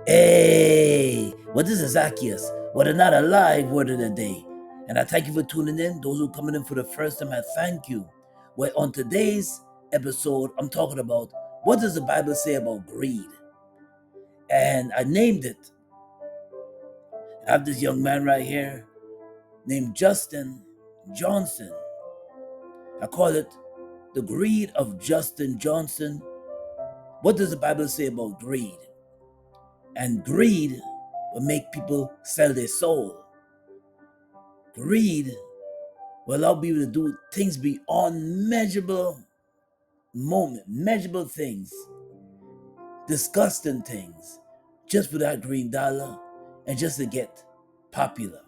Hey, what is Zaccheus? What a not alive word of the day. And I thank you for tuning in. Those who are coming in for the first time, I thank you. Well, on today's episode, I'm talking about what does the Bible say about greed? And I named it. I have this young man right here named Justin Johnson. I call it the greed of Justin Johnson. What does the Bible say about greed? And greed will make people sell their soul. Greed will allow people to do things beyond measurable things, disgusting things, just for that green dollar and just to get popular.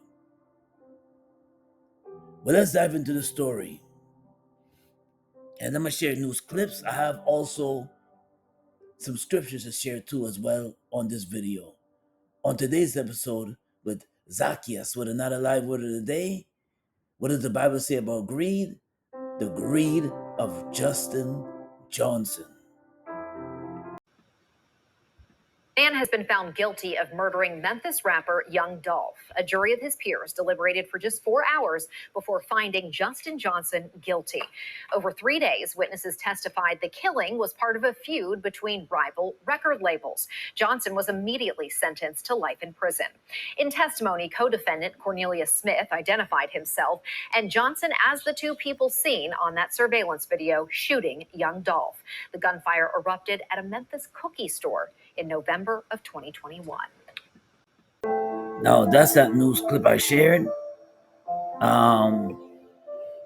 Well, let's dive into the story. And I'm going to share news clips. I have also some scriptures to share too as well on this video. On today's episode with Zaccheus, with another live word of the day, what does the Bible say about greed? The greed of Justin Johnson. Man has been found guilty of murdering Memphis rapper Young Dolph. A jury of his peers deliberated for just 4 hours before finding Justin Johnson guilty. Over 3 days, witnesses testified the killing was part of a feud between rival record labels. Johnson was immediately sentenced to life in prison. In testimony, co-defendant Cornelius Smith identified himself and Johnson as the two people seen on that surveillance video shooting Young Dolph. The gunfire erupted at a Memphis cookie store in November of 2021. Now that's that news clip I shared. And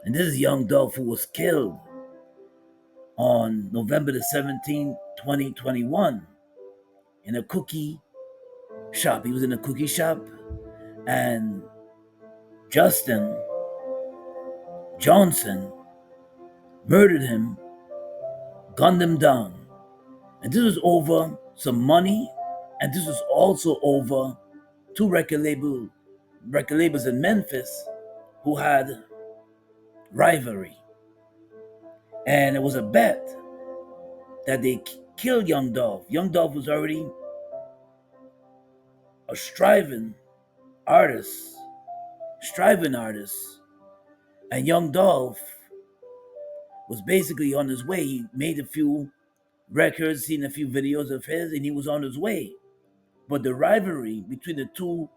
this is young Dolph, who was killed on November the 17th, 2021 in a cookie shop. He was in a cookie shop and Justin Johnson murdered him, gunned him down. And this was over some money, and this was also over two record labels in Memphis who had rivalry. And it was a bet that they kill Young Dolph. Young Dolph was already a striving artist. And Young Dolph was basically on his way. He made a few records, seen a few videos of his, and he was on his way. But the rivalry between the two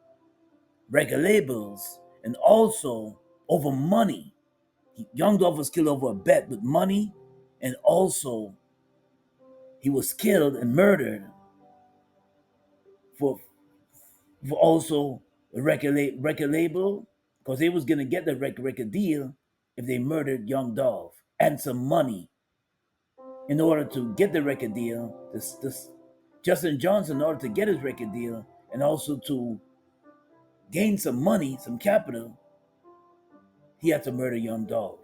record labels and also over money. Young Dolph was killed over a bet with money, and also he was killed and murdered for also the record label, because they was gonna get the record deal if they murdered Young Dolph and some money in order to get the record deal. This Justin Johnson, in order to get his record deal and also to gain some money, some capital, he had to murder Young Dolph.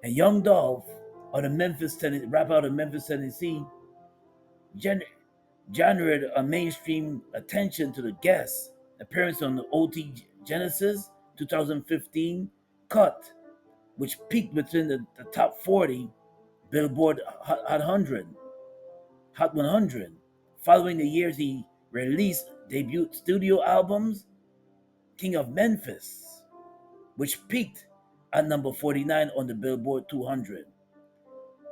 And Young Dolph, out of Memphis, Tennessee, rap out of Memphis, Tennessee, generated a mainstream attention to the guest appearance on the OT Genesis 2015 cut, which peaked within the top 40 Billboard Hot 100. Following the years, he released debut studio albums, King of Memphis, which peaked at number 49 on the Billboard 200.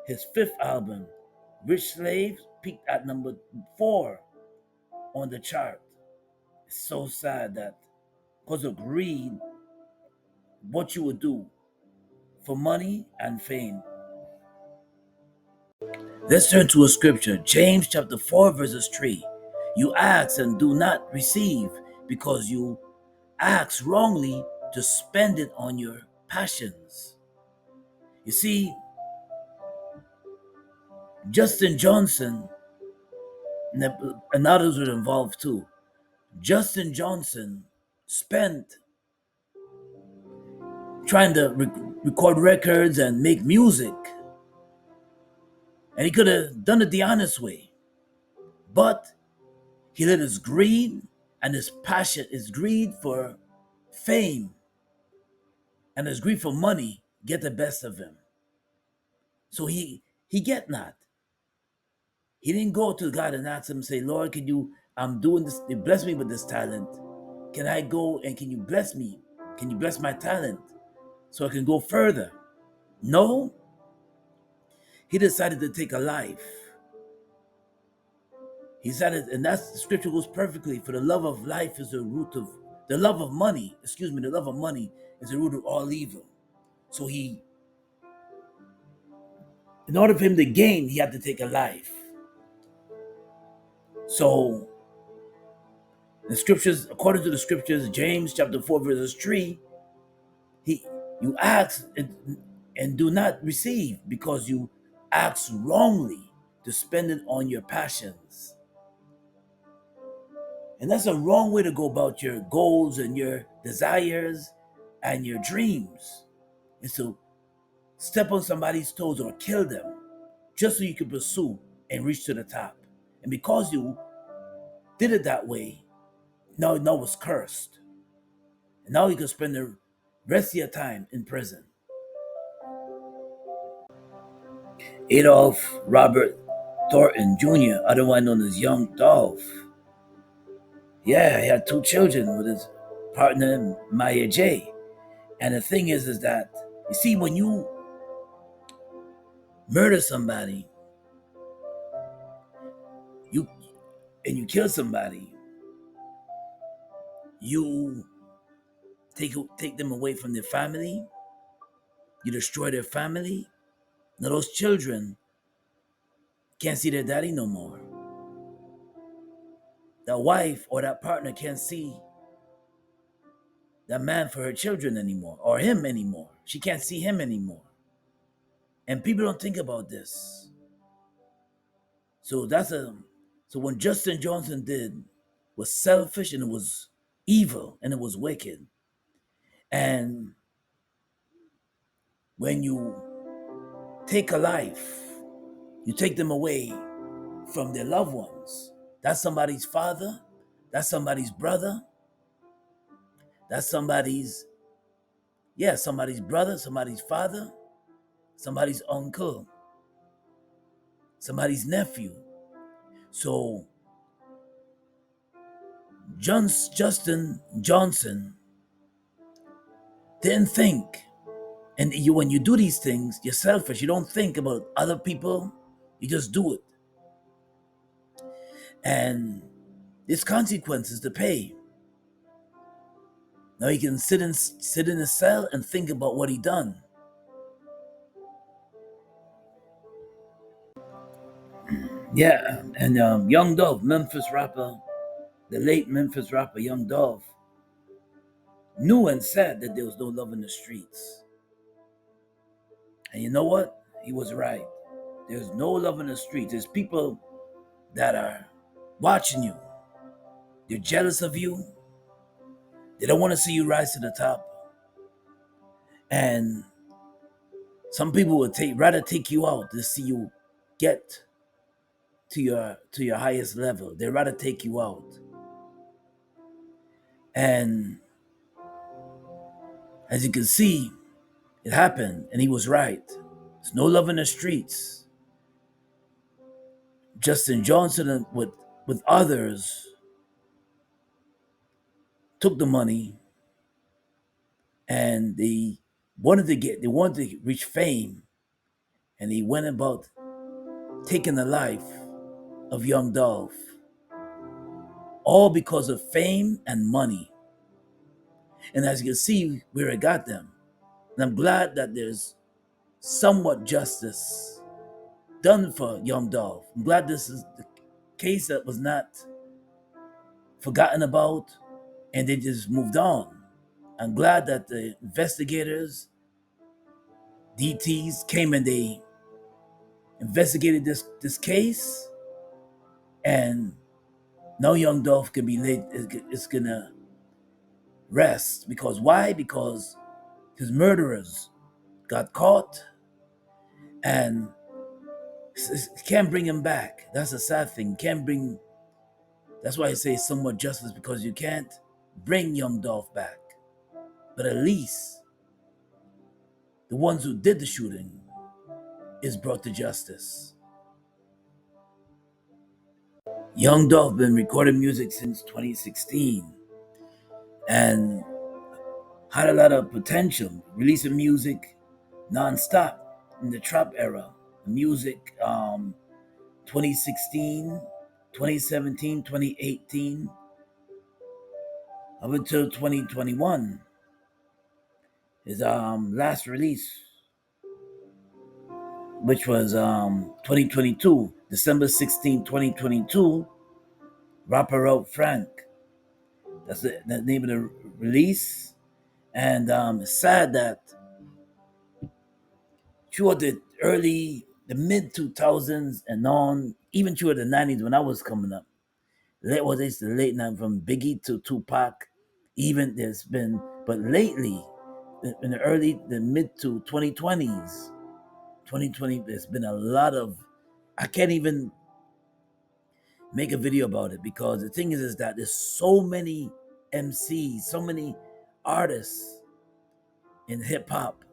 His fifth album, Rich Slaves, peaked at number 4 on the chart. It's so sad that because of greed, what you would do for money and fame. Let's turn to a scripture, James chapter 4, verses 3. You ask and do not receive because you ask wrongly to spend it on your passions. You see, Justin Johnson and others were involved too. Justin Johnson spent trying to record records and make music, and he could have done it the honest way, but he let his greed and his passion, his greed for fame and his greed for money get the best of him. So he get not. He didn't go to God and ask him, say, Lord, can you, I'm doing this, you bless me with this talent. Can I go and can you bless me? Can you bless my talent so I can go further? No, he decided to take a life. He decided, and that's the scripture goes perfectly. For the love of life is the root of the love of money. The love of money is the root of all evil. So he, in order for him to gain, he had to take a life. So the scriptures, according to the scriptures, James chapter 4, verses 3, you ask and do not receive because you ask wrongly to spend it on your passions. And that's a wrong way to go about your goals and your desires and your dreams. Is to step on somebody's toes or kill them just so you can pursue and reach to the top. And because you did it that way, now it's cursed. And now you can spend the rest of your time in prison. Adolph Robert Thornton Jr., otherwise known as Young Dolph. Yeah, he had 2 children with his partner Maya J. And the thing is that, you see, when you murder somebody, you and you kill somebody, you take them away from their family, you destroy their family. Now those children can't see their daddy no more. That wife or that partner can't see that man for her children anymore, or him anymore. She can't see him anymore. And people don't think about this. So so when Justin Johnson did was selfish and it was evil and it was wicked. And when you take a life, you take them away from their loved ones. That's somebody's father, that's somebody's brother, that's somebody's brother, somebody's father, somebody's uncle, somebody's nephew. So Justin Johnson didn't think. And when you do these things, you're selfish. You don't think about other people. You just do it. And there's consequences to pay. Now he can sit in a cell and think about what he done. Yeah, and Young Dolph, Memphis rapper, the late Memphis rapper Young Dolph, knew and said that there was no love in the streets. And you know what? He was right. There's no love in the streets. There's people that are watching you. They're jealous of you. They don't want to see you rise to the top. And some people would rather take you out to see you get to your highest level. They'd rather take you out. And as you can see, it happened, and he was right. There's no love in the streets. Justin Johnson with others took the money, and they wanted to reach fame, and he went about taking the life of Young Dolph, all because of fame and money. And as you can see, where it got them. And I'm glad that there's somewhat justice done for Young Dolph. I'm glad this is the case that was not forgotten about and they just moved on. I'm glad that the investigators, DTs, came and they investigated this case, and now Young Dolph can be laid, is gonna rest. Because why? Because his murderers got caught and can't bring him back. That's a sad thing. That's why I say somewhat justice, because you can't bring Young Dolph back. But at least the ones who did the shooting is brought to justice. Young Dolph been recording music since 2016 and had a lot of potential, releasing music non-stop in the trap era. Music 2016, 2017, 2018, up until 2021. His last release, which was 2022, December 16, 2022, Rapper Out Frank. That's the name of the release. And it's sad that throughout the mid 2000s and on, even throughout the 90s when I was coming up, it's the late night from Biggie to Tupac, even there's been, but lately, in the mid to 2020s, 2020, there's been a lot of, I can't even make a video about it because the thing is that there's so many MCs, so many artists in hip hop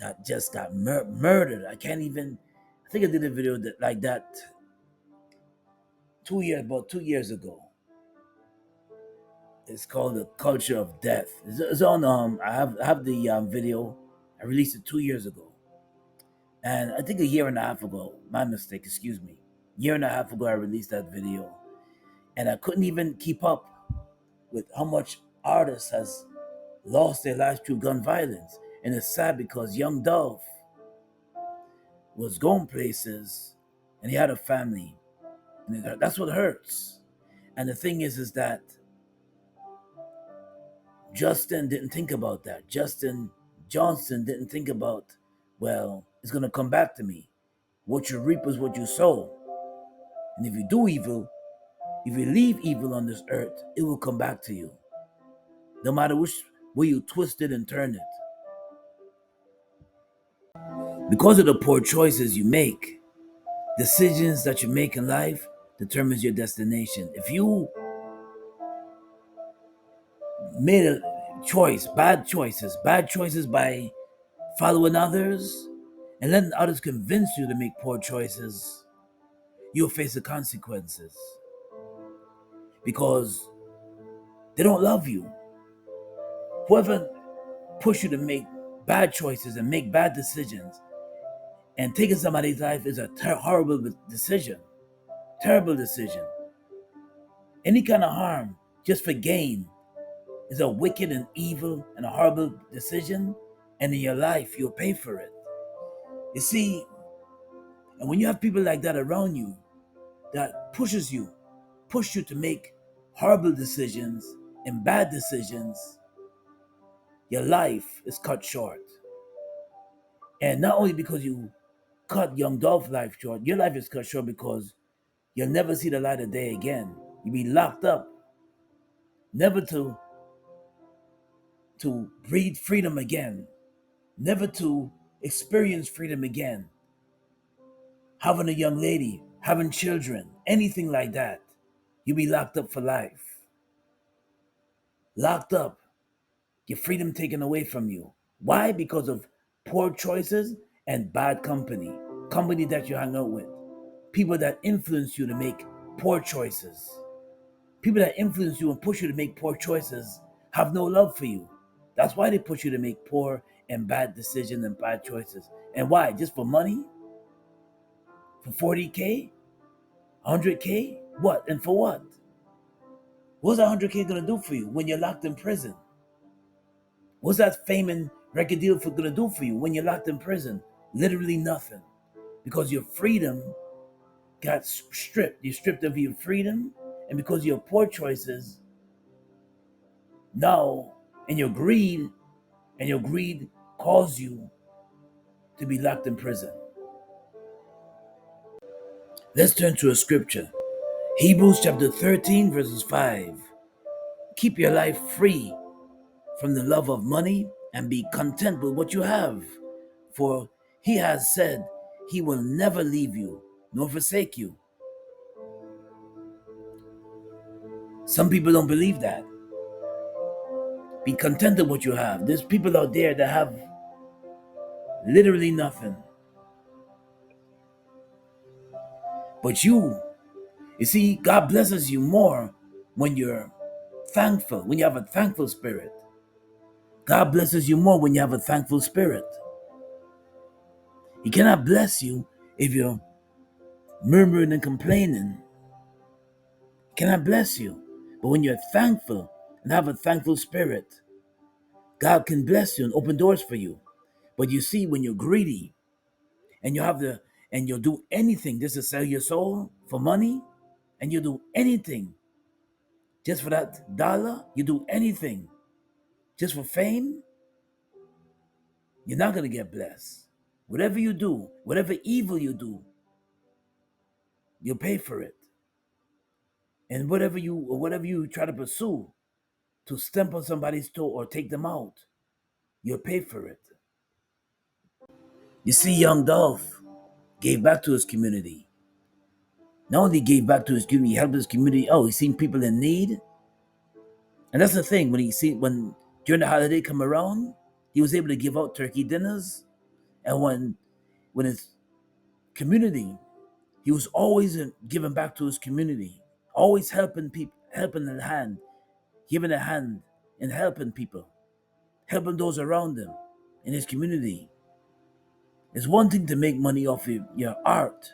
that just got murdered. I can't even. I think I did a video like that about 2 years ago. It's called The Culture of Death. It's on. I have the video. I released it 2 years ago, and I think a year and a half ago. My mistake. Excuse me. Year and a half ago, I released that video, and I couldn't even keep up with how much artists has lost their lives through gun violence. And it's sad because young Dolph was going places and he had a family. And that's what hurts. And the thing is that Justin didn't think about that. Justin Johnson didn't think about, well, it's going to come back to me. What you reap is what you sow. And if you do evil, if you leave evil on this earth, it will come back to you. No matter which way you twist it and turn it. Because of the poor choices you make, decisions that you make in life determines your destination. If you made a choice, bad choices by following others and letting others convince you to make poor choices, you'll face the consequences because they don't love you. Whoever pushed you to make bad choices and make bad decisions and taking somebody's life is a horrible decision. Terrible decision. Any kind of harm just for gain is a wicked and evil and a horrible decision, and in your life you'll pay for it. You see, and when you have people like that around you that push you to make horrible decisions and bad decisions, your life is cut short. And not only because you cut young Dolph's life short, your life is cut short because you'll never see the light of day again. You'll be locked up, never to breathe freedom again, never to experience freedom again. Having a young lady, having children, anything like that, you'll be locked up for life. Locked up, your freedom taken away from you. Why? Because of poor choices and bad company that you hang out with, people that influence you to make poor choices. People that influence you and push you to make poor choices have no love for you. That's why they push you to make poor and bad decisions and bad choices. And why? Just for money? For 40K? 100K? What? And for what? What's that 100K going to do for you when you're locked in prison? What's that fame and record deal going to do for you when you're locked in prison? Literally nothing. Because your freedom got stripped. You're stripped of your freedom. And because of your poor choices, now, and your greed caused you to be locked in prison. Let's turn to a scripture. Hebrews chapter 13, verses 5. Keep your life free from the love of money and be content with what you have. For he has said he will never leave you nor forsake you. Some people don't believe that. Be content with what you have. There's people out there that have literally nothing. But you You see, God blesses you more when you're thankful, when you have a thankful spirit. God blesses you more when you have a thankful spirit. He cannot bless you if you're murmuring and complaining. He cannot bless you. But when you're thankful and have a thankful spirit, God can bless you and open doors for you. But you see, when you're greedy and you'll do anything just to sell your soul for money, and you do anything just for that dollar, you do anything just for fame, you're not gonna get blessed. Whatever you do, whatever evil you do, you'll pay for it. And whatever you try to pursue to stamp on somebody's toe or take them out, you'll pay for it. You see, young Dolph gave back to his community. Not only gave back to his community, he helped his community. Oh, he seen people in need. And that's the thing, when during the holiday come around, he was able to give out turkey dinners. And when his community, he was always giving back to his community, always helping people, helping a hand, giving a hand and helping people, helping those around him in his community. It's one thing to make money off of your art.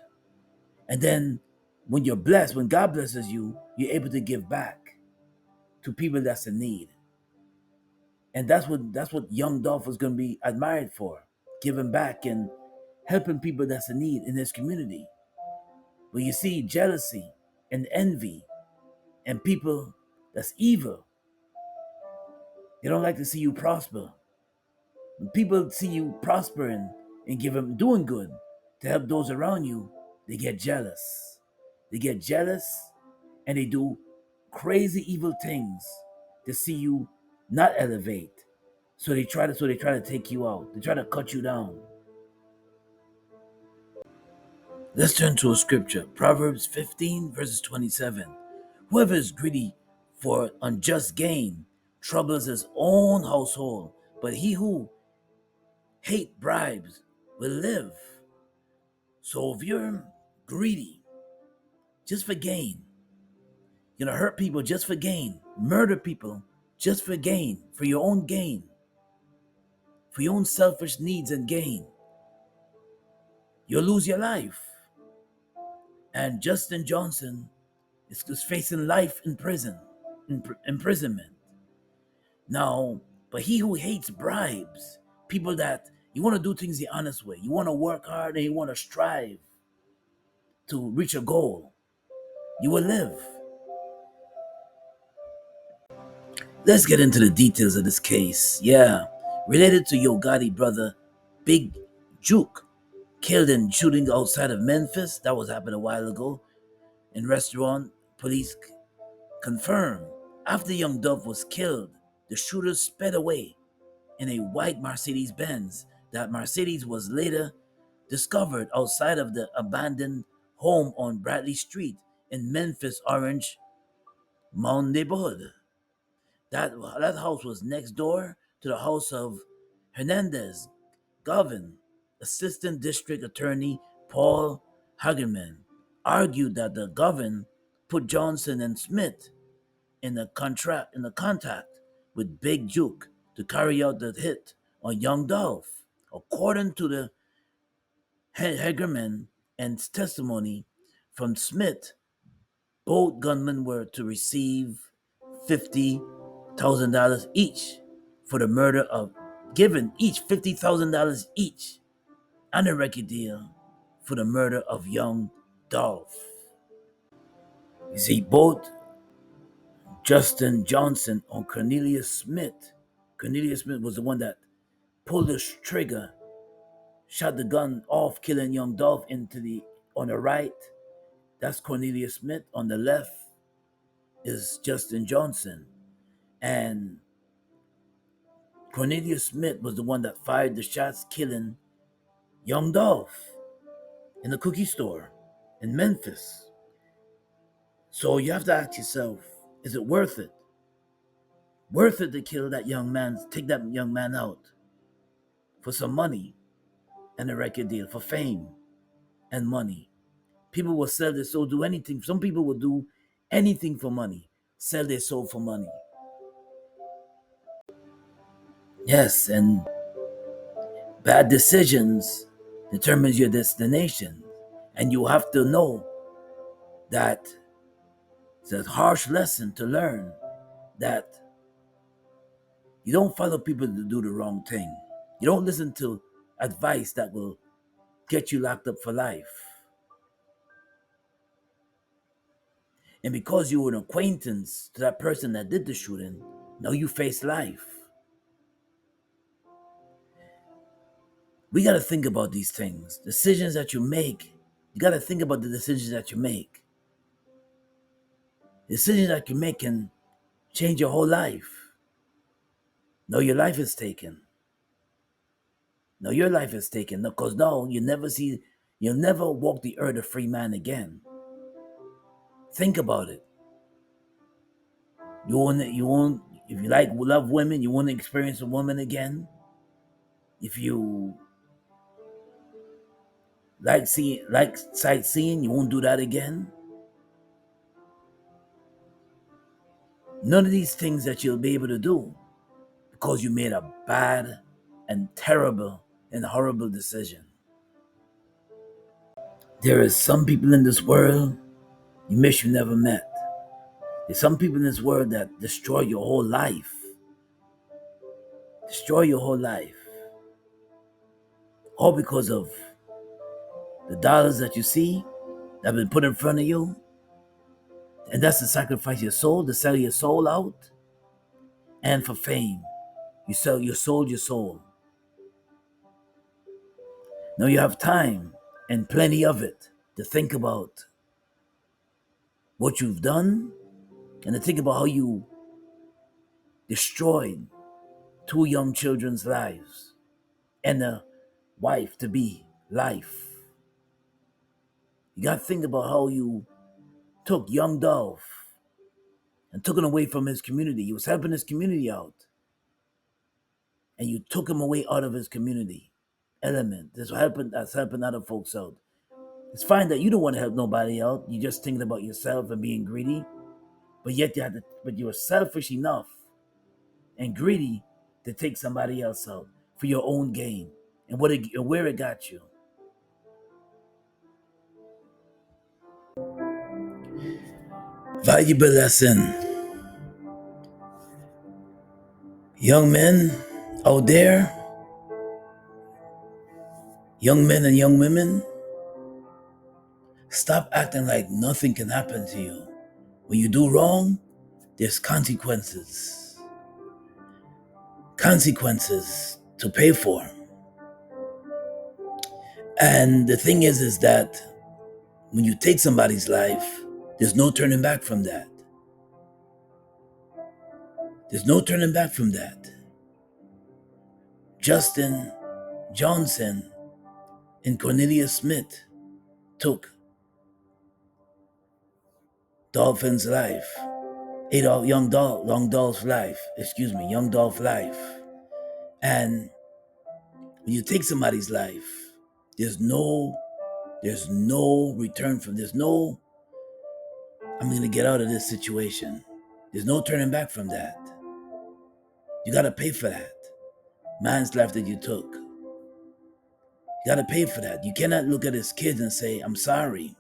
And then when you're blessed, when God blesses you, you're able to give back to people that's in need. And that's what young Dolph was going to be admired for, giving back and helping people that's in need in his community. But you see, jealousy and envy and people that's evil, they don't like to see you prosper. When people see you prospering and doing good to help those around you, they get jealous. They get jealous and they do crazy evil things to see you not elevate. So they try to take you out. They try to cut you down. Let's turn to a scripture. Proverbs 15 verses 27. Whoever is greedy for unjust gain troubles his own household, but he who hate bribes will live. So if you're greedy just for gain, hurt people just for gain, murder people just for gain, for your own gain, for your own selfish needs and gain, you'll lose your life. And Justin Johnson is facing life in prison, imprisonment. Now, but he who hates bribes, people that you want to do things the honest way, you want to work hard and you want to strive to reach a goal, you will live. Let's get into the details of this case. Yeah, related to Yo Gotti brother, Big Juke, killed in shooting outside of Memphis. That was happened a while ago. In restaurant, police confirmed. After young Dolph was killed, the shooter sped away in a white Mercedes Benz. That Mercedes was later discovered outside of the abandoned home on Bradley Street in Memphis Orange Mound neighborhood. That house was next door to the house of Hernandez Govin. Assistant District Attorney Paul Hagerman argued that the Govin put Johnson and Smith in a contact with Big Juke to carry out the hit on young Dolph. According to the Hagerman and testimony from Smith, both gunmen were to receive $50,000 each for the murder of, given each $50,000 each, and a record deal for the murder of young Dolph. You see, both Justin Johnson and Cornelius Smith. Cornelius Smith was the one that pulled the trigger, shot the gun off, killing young Dolph on the right. That's Cornelius Smith. On the left is Justin Johnson. And Cornelius Smith was the one that fired the shots, killing young Dolph in the cookie store in Memphis. So you have to ask yourself, is it worth it? Worth it to kill that young man, take that young man out for some money and a record deal, for fame and money? People will sell their soul, do anything. Some people will do anything for money, sell their soul for money. Yes, and bad decisions determines your destination. And you have to know that it's a harsh lesson to learn that you don't follow people to do the wrong thing. You don't listen to advice that will get you locked up for life. And because you were an acquaintance to that person that did the shooting, now you face life. We got to think about these things. Decisions that you make, you got to think about the decisions that you make. Decisions that you make can change your whole life. No, your life is taken. No, your life is taken. No, because now you'll never walk the earth a free man again. Think about it. You won't, if you love women, you won't experience a woman again. If you like sightseeing, you won't do that again. None of these things that you'll be able to do because you made a bad and terrible and horrible decision. There is some people in this world you wish you never met. There's some people in this world that destroy your whole life. Destroy your whole life. All because of the dollars that you see that have been put in front of you. And that's to sacrifice your soul, to sell your soul out. And for fame. You sold your soul. Now you have time and plenty of it to think about what you've done and to think about how you destroyed 2 young children's lives and a wife to be life. You got to think about how you took young Dolph and took him away from his community. He was helping his community out. And you took him away out of his community element. That's helping other folks out. It's fine that you don't want to help nobody out. You're just thinking about yourself and being greedy. But yet you were selfish enough and greedy to take somebody else out for your own gain. And where it got you. Valuable lesson. Young men out there, young men and young women, stop acting like nothing can happen to you. When you do wrong, there's consequences. Consequences to pay for. And the thing is that when you take somebody's life, there's no turning back from that. There's no turning back from that. Justin Johnson and Cornelia Smith took Dolphin's life. Young Dolph's life. Young Dolph's life. And when you take somebody's life, there's no return from, I'm going to get out of this situation. There's no turning back from that. You got to pay for that. Man's life that you took. You got to pay for that. You cannot look at his kids and say, I'm sorry.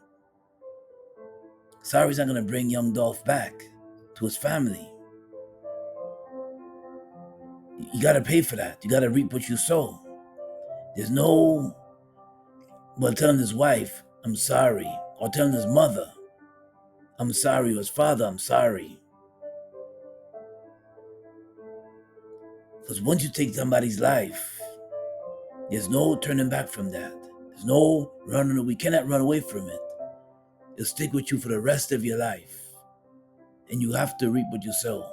Sorry's not going to bring young Dolph back to his family. You got to pay for that. You got to reap what you sow. There's no, telling his wife, I'm sorry. Or telling his mother, I'm sorry. Or his father, I'm sorry. Because once you take somebody's life, there's no turning back from that. There's no running away. We cannot run away from it. It'll stick with you for the rest of your life. And you have to reap what you sow.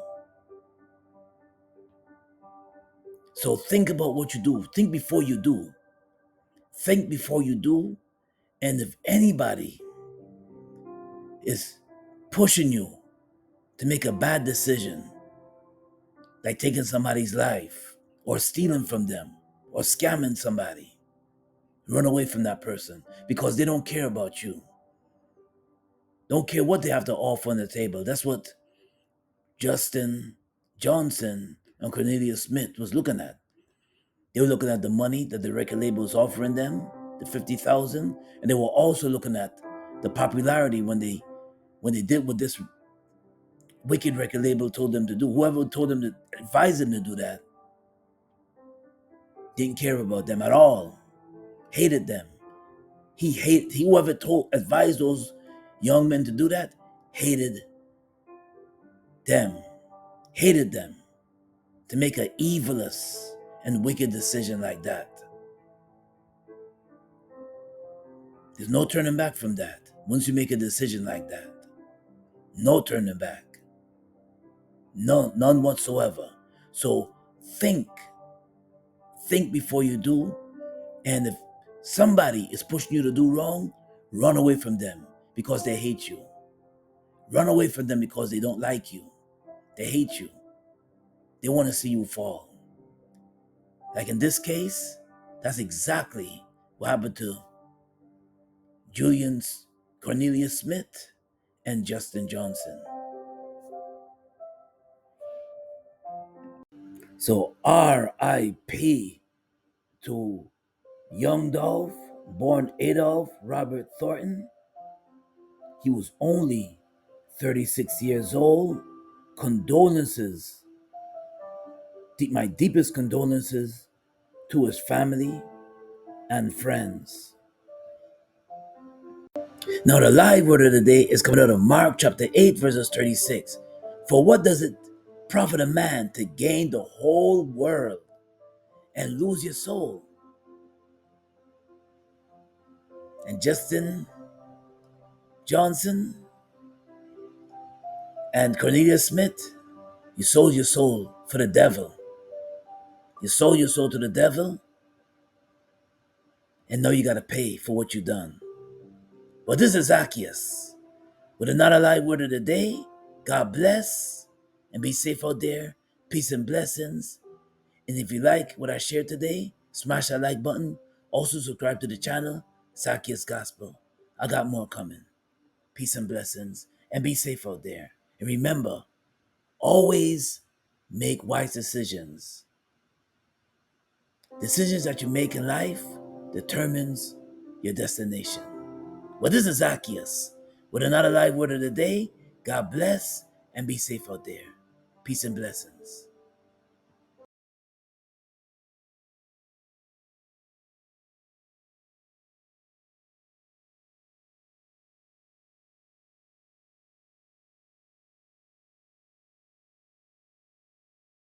So think about what you do. Think before you do. Think before you do. And if anybody is pushing you to make a bad decision, like taking somebody's life or stealing from them or scamming somebody, run away from that person because they don't care about you. Don't care what they have to offer on the table. That's what Justin Johnson and Cornelius Smith was looking at. They were looking at the money that the record label was offering them, the 50,000, and they were also looking at the popularity when they did what this wicked record label told them to do. Whoever told them to advise them to do that didn't care about them at all, hated them. Whoever advised those young men to do that hated them, to make an evilous and wicked decision like that. There's no turning back from that. Once you make a decision like that, no turning back. None whatsoever. So think before you do. And if somebody is pushing you to do wrong, run away from them because they hate you. Run away from them because they don't like you. They hate you. They want to see you fall. Like in this case, that's exactly what happened to Cornelius Smith and Justin Johnson. So R.I.P. to young Dolph, born Adolph Robert Thornton. He was only 36 years old. Condolences, my deepest condolences to his family and friends. Now the live word of the day is coming out of Mark chapter 8 verses 36. For what does it profit a man to gain the whole world and lose your soul? And Justin Johnson and Cornelius Smith, you sold your soul for the devil. You sold your soul to the devil, and now you got to pay for what you've done. But this is Zaccheus with another live word of the day. God bless and be safe out there. Peace and blessings. And if you like what I shared today, smash that like button. Also subscribe to the channel, Zaccheus Gospel. I got more coming. Peace and blessings. And be safe out there. And remember, always make wise decisions. Decisions that you make in life determines your destination. Well, this is Zaccheus with another live word of the day. God bless and be safe out there. Peace and blessings.